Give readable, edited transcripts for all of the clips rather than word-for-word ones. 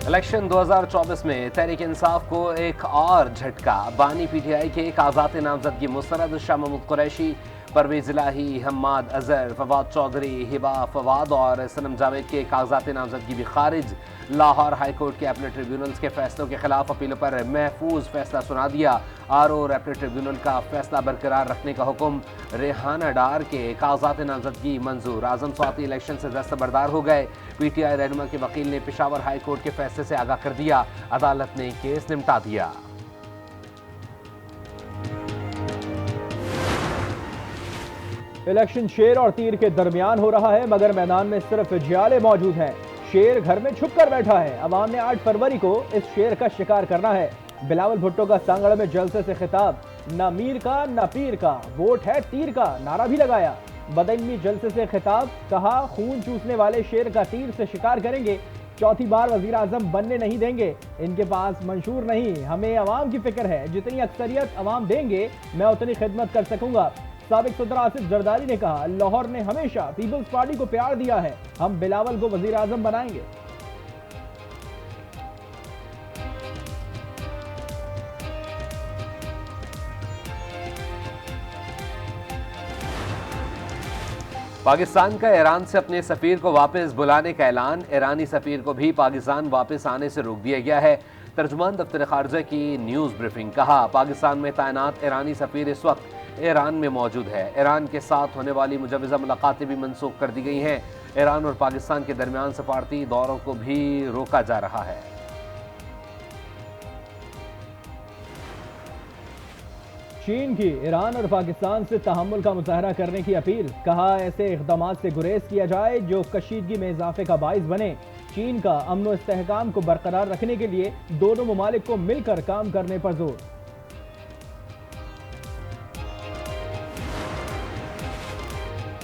Election 2024 में तहरीक इंसाफ को एक और झटका। बानी पीटीआई के कागजात नामजदगी मुस्तरद। शाह महमूद कुरैशी, परवेज इलाही, हम्माद अजहर, फवाद चौधरी, हिबा फवाद और सनम जावेद के कागजात नामजदगी भी खारिज। लाहौर हाई कोर्ट के अपने ट्रिब्यूनल्स के फैसलों के खिलाफ अपीलों पर महफूज फैसला सुना दिया। आरओ और अपने ट्रिब्यूनल का फैसला बरकरार रखने का हुक्म। रेहाना डार के कागजात नामजदगी मंजूर। आजम स्वाति इलेक्शन से दस्तबरदार हो गए। पीटीआई रहनुमा के वकील ने पेशावर हाई कोर्ट के फैसले से आगाह कर दिया। अदालत ने केस निपटा दिया। इलेक्शन शेर और तीर के दरमियान हो रहा है, मगर मैदान में सिर्फ जियाले मौजूद हैं। शेर घर में छुप कर बैठा है। अवाम ने 8 फरवरी को इस शेर का शिकार करना है। बिलावल भुट्टो का सांगड़ में जलसे से खिताब। न मीर का न पीर का, वोट है तीर का, नारा भी लगाया। बदइल्मी जलसे से खिताब, कहा खून चूसने वाले शेर का तीर से शिकार करेंगे। चौथी बार वजीर आजम बनने नहीं देंगे। इनके पास मंशूर नहीं, हमें अवाम की फिक्र है। जितनी अक्सरियत अवाम देंगे मैं उतनी खिदमत कर सकूंगा। साबिक सदर आसिफ जरदारी ने कहा, लाहौर ने हमेशा पीपल्स पार्टी को प्यार दिया है, हम बिलावल को वजीर आजम बनाएंगे। पाकिस्तान का ईरान से अपने सफीर को वापस बुलाने का ऐलान। ईरानी सफीर को भी पाकिस्तान वापस आने से रोक दिया गया है। तर्जुमान दफ्तर खारजा की न्यूज़ ब्रीफिंग। कहा, पाकिस्तान में तैनात ईरानी सफीर इस वक्त ईरान में मौजूद है। ईरान के साथ होने वाली मुजवज़ा मुलाकातें भी मनसूख कर दी गई हैं। ईरान और पाकिस्तान के दरमियान सफारती दौरों को भी रोका जा रहा है। चीन की ईरान और पाकिस्तान से तहम्मुल का मुजाहरा करने की अपील। कहा, ऐसे इक़दामात से गुरेज किया जाए जो कशीदगी में इजाफे का बाइस बने। चीन का अमन व इस्तेहकाम को बरकरार रखने के लिए दोनों ममालिक को मिलकर काम करने पर जोर।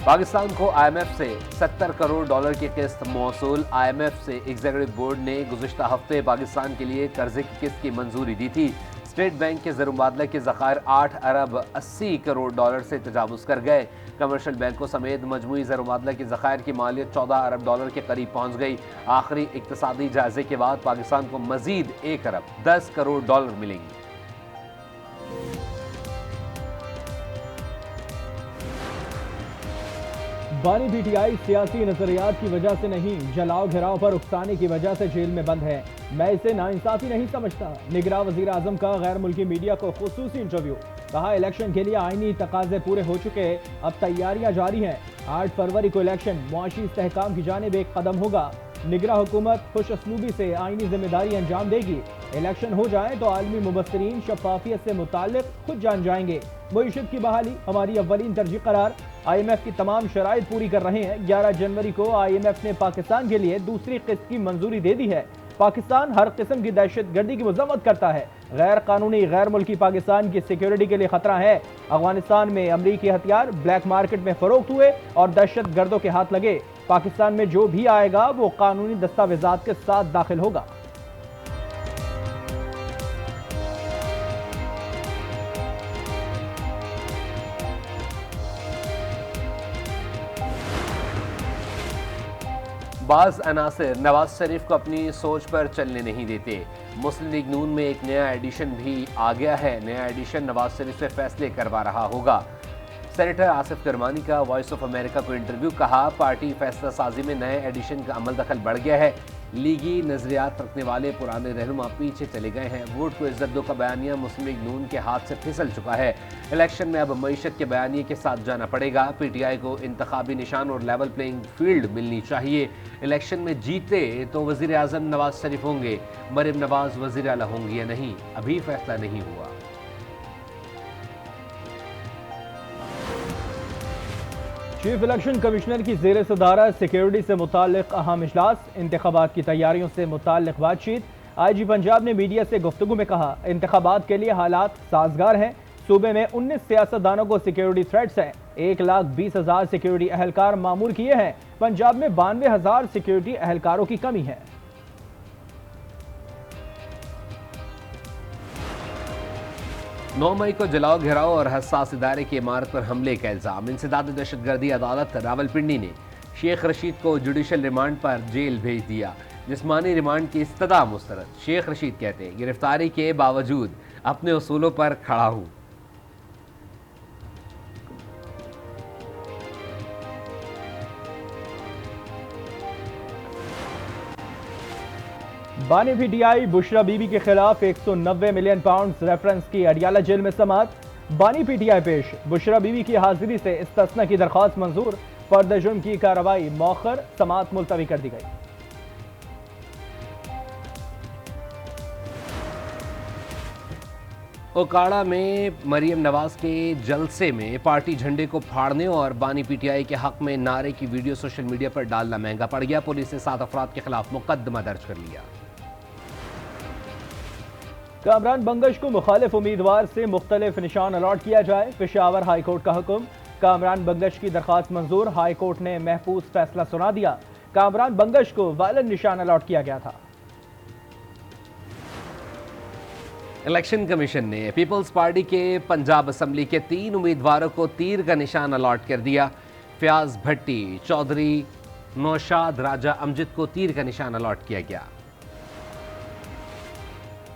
पाकिस्तान को IMF से 70 करोड़ डॉलर की किस्त मौसूल। IMF से एग्जीक्यूटिव बोर्ड ने गुज़िश्ता हफ्ते पाकिस्तान के लिए कर्जे की किस्त की मंजूरी दी थी। स्टेट बैंक के ज़र-मुबादला के ज़खायर 8 अरब 80 करोड़ डॉलर से तजावुज़ कर गए। कमर्शियल बैंकों समेत मजमूई ज़र-मुबादला के ज़खायर की मालियत 14 अरब डॉलर के करीब पहुँच गई। आखिरी इक़्तिसादी जायजे के बाद पाकिस्तान को मज़ीद 1 अरब 10 करोड़ डॉलर मिलेंगी। बानी पीटीआई सियासी नजरियात की वजह से नहीं, जलाओ घिराव पर उकसाने की वजह से जेल में बंद है। मैं इसे नाइंसाफी नहीं समझता। निगरान वजीर आजम का गैर मुल्की मीडिया को खुसूसी इंटरव्यू। कहा, इलेक्शन के लिए आईनी तकाजे पूरे हो चुके, अब तैयारियां जारी हैं। 8 फरवरी को इलेक्शन मुआशी इस्तेहकाम की जानिब एक कदम होगा। निगरान हुकूमत खुश असलूबी से आईनी जिम्मेदारी अंजाम देगी। इलेक्शन हो जाए तो आलमी मुबस्सिरीन शफाफियत से मुताल्लिक खुद जान जाएंगे। मईशत की बहाली हमारी अव्वलीन तरजीह करार। IMF की तमाम शराइत पूरी कर रहे हैं। 11 जनवरी को IMF ने पाकिस्तान के लिए दूसरी किस्त की मंजूरी दे दी है। पाकिस्तान हर किस्म की दहशत गर्दी की मजम्मत करता है। गैर कानूनी गैर मुल्की पाकिस्तान की सिक्योरिटी के लिए खतरा है। अफगानिस्तान में अमरीकी हथियार ब्लैक मार्केट में फरोख्त हुए और दहशत गर्दों के हाथ लगे। पाकिस्तान में जो भी आएगा वो कानूनी दस्तावेजात के साथ दाखिल होगा। बाज़ अनासिर नवाज शरीफ को अपनी सोच पर चलने नहीं देते। मुस्लिम लीग नून में एक नया एडिशन भी आ गया है। नया एडिशन नवाज शरीफ से फैसले करवा रहा होगा। सेनेटर आसिफ करमानी का वॉइस ऑफ अमेरिका को इंटरव्यू। कहा, पार्टी फैसला साजी में नए एडिशन का अमल दखल बढ़ गया है। लीगी नजरियात रखने वाले पुराने रहनुमा पीछे चले गए हैं। वोट को इज्जत दो का बयानिया मुस्लिम लीग नून के हाथ से फिसल चुका है। इलेक्शन में अब मईशत के बयानिए के साथ जाना पड़ेगा। PTI को इंतखाबी निशान और लेवल प्लेइंग फील्ड मिलनी चाहिए। इलेक्शन में जीते तो वजीर आजम नवाज शरीफ होंगे, मरियम नवाज वजीर आला होंगी या नहीं, अभी फैसला नहीं हुआ। चीफ इलेक्शन कमिश्नर की ज़ेर सदारत सिक्योरिटी से मुताल्लिक अहम इजलास। इंतखाबात की तैयारियों से मुताल्लिक बातचीत। IG पंजाब ने मीडिया से गुफ्तगू में कहा, इंतखाबात के लिए हालात साजगार हैं। सूबे में 19 सियासतदानों को सिक्योरिटी थ्रेट्स हैं। 1,20,000 सिक्योरिटी अहलकार मामूर किए हैं। पंजाब में 92,000 सिक्योरिटी अहलकारों की कमी है। 9 मई को जलाओ घेराव और हसास इदारे की इमारत पर हमले का इल्जाम। इंसदाद दहशतगर्दी अदालत रावलपिंडी ने शेख रशीद को जुडिशल रिमांड पर जेल भेज दिया। जिस्मानी रिमांड की इस्तदा मुस्तरद। शेख रशीद कहते हैं, गिरफ्तारी के बावजूद अपने उसूलों पर खड़ा हूं। बानी पीटीआई बुशरा बीबी के खिलाफ 190 मिलियन पाउंड रेफरेंस की अडियाला जेल में समाअत। बानी पीटीआई पेश, बुशरा बीबी की हाजिरी से इस्तिस्ना की दरख्वास्त मंजूर। फर्द जुर्म की कार्रवाई मौखर, समाअत मुलतवी कर दी गई। ओकाड़ा में मरियम नवाज के जलसे में पार्टी झंडे को फाड़ने और बानी पीटीआई के हक में नारे की वीडियो सोशल मीडिया पर डालना महंगा पड़ गया। पुलिस ने 7 अफराद के खिलाफ मुकदमा दर्ज कर लिया। कामरान बंगश को मुखालिफ उम्मीदवार से मुख्तलिफ निशान अलॉट किया जाए, पेशावर हाई कोर्ट का हुक्म। कामरान बंगश की दरख्वास्त मंजूर, हाई कोर्ट ने महफूज फैसला सुना दिया। कामरान बंगश को वायलेंट निशान अलॉट किया गया था। इलेक्शन कमीशन ने पीपल्स पार्टी के पंजाब असम्बली के 3 उम्मीदवारों को तीर का निशान अलॉट कर दिया। फयाज भट्टी, चौधरी नौशाद राजा अमजद को तीर का निशान अलॉट किया गया।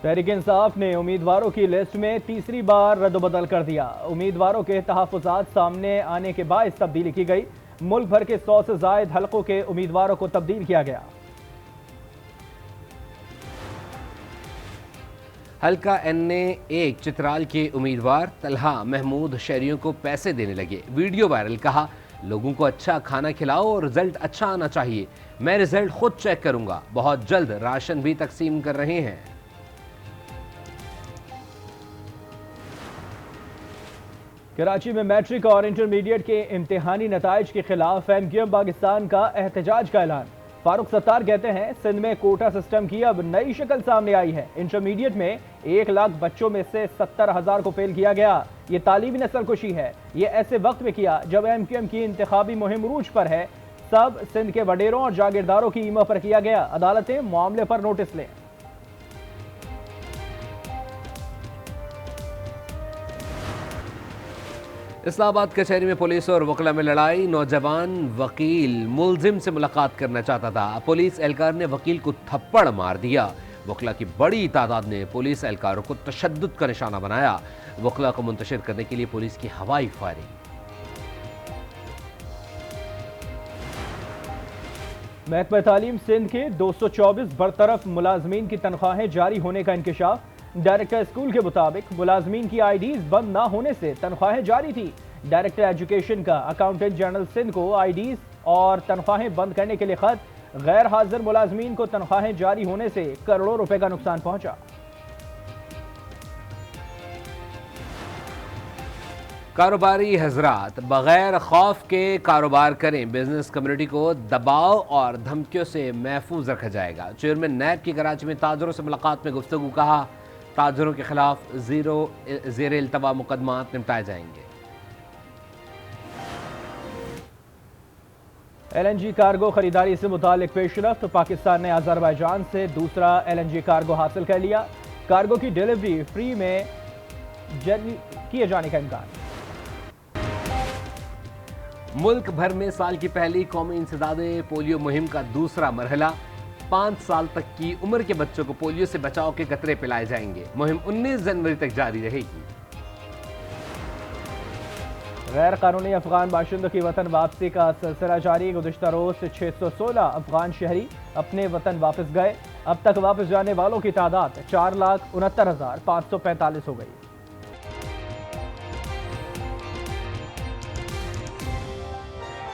तहरीक इंसाफ ने उम्मीदवारों की लिस्ट में तीसरी बार रद्दबदल कर दिया। उम्मीदवारों के तहफ़्फ़ुज़ात सामने आने के बाद तब्दीली की गई। मुल्क भर के 100 से ज़ायद हलकों के उम्मीदवारों को तब्दील किया गया। हल्का NA1 चित्राल के उम्मीदवार तलहा महमूद शहरियों को पैसे देने लगे। वीडियो वायरल, कहा लोगों को अच्छा खाना खिलाओ और रिजल्ट अच्छा आना चाहिए। मैं रिजल्ट खुद चेक करूंगा। बहुत जल्द राशन भी तकसीम कर रहे हैं। कराची में मैट्रिक और इंटरमीडिएट के इम्तिहानी नताइज के खिलाफ MQM पाकिस्तान का एहतजाज का ऐलान। फारूक सत्तार कहते हैं, सिंध में कोटा सिस्टम की अब नई शक्ल सामने आई है। इंटरमीडिएट में 1 लाख बच्चों में से 70,000 को फेल किया गया। ये तालीमी नस्लकुशी है। ये ऐसे वक्त में किया जब MQM की इंतखाबी मुहिम रूज पर है। सब सिंध के वडेरों और जागीरदारों की ईमा पर किया गया। अदालतें मामले पर नोटिस लें। इस्लामाबाद कचहरी में पुलिस और वकला में लड़ाई। नौजवान वकील मुलजिम से मुलाकात करना चाहता था। पुलिस एहलकार ने वकील को थप्पड़ मार दिया। वकला की बड़ी तादाद ने पुलिस एहलकारों को तशद्दुद का निशाना बनाया। वकला को मुंतशिर करने के लिए पुलिस की हवाई फायरिंग। महकमा तालीम सिंध के 224 बरतरफ मुलाजमीन की तनख्वाहें जारी होने का इंकशाफ। डायरेक्टर स्कूल के मुताबिक मुलाजमीन की IDs बंद न होने से तनख्वाहें जारी थी। डायरेक्टर एजुकेशन का अकाउंटेंट जनरल सिंध को IDs और तनख्वाहें बंद करने के लिए खत। गैर हाजिर मुलाजमीन को तनख्वाहें जारी होने से करोड़ों रुपए का नुकसान पहुंचा। कारोबारी हजरात बगैर खौफ के कारोबार करें। बिजनेस कम्युनिटी को दबाव और धमकियों से महफूज रखा जाएगा। चेयरमैन नैब की कराची में ताजरों से मुलाकात में गुफ्तगू, कहा ताजरों के खिलाफ ज़ेर इल्तवा मुकदमात निपटाए जाएंगे। LNG कार्गो खरीदारी से मुतालिक पेशरफ्त। पाकिस्तान ने अजरबैजान से दूसरा LNG कार्गो हासिल कर लिया। कार्गो की डिलीवरी फ्री में किए जाने का इम्कान। मुल्क भर में साल की पहली कौमी इंसदादे पोलियो मुहिम का दूसरा मरहला। 5 साल तक की उम्र के बच्चों को पोलियो से बचाव के कतरे पिलाए जाएंगे। मुहिम 19 जनवरी तक जारी रहेगी। गैर कानूनी अफगान बाशिंदों की वतन वापसी का सिलसिला जारी। गुज़िश्ता रोज 616 अफगान शहरी अपने वतन वापस गए। अब तक वापस जाने वालों की तादाद 4,69,545 हो गई।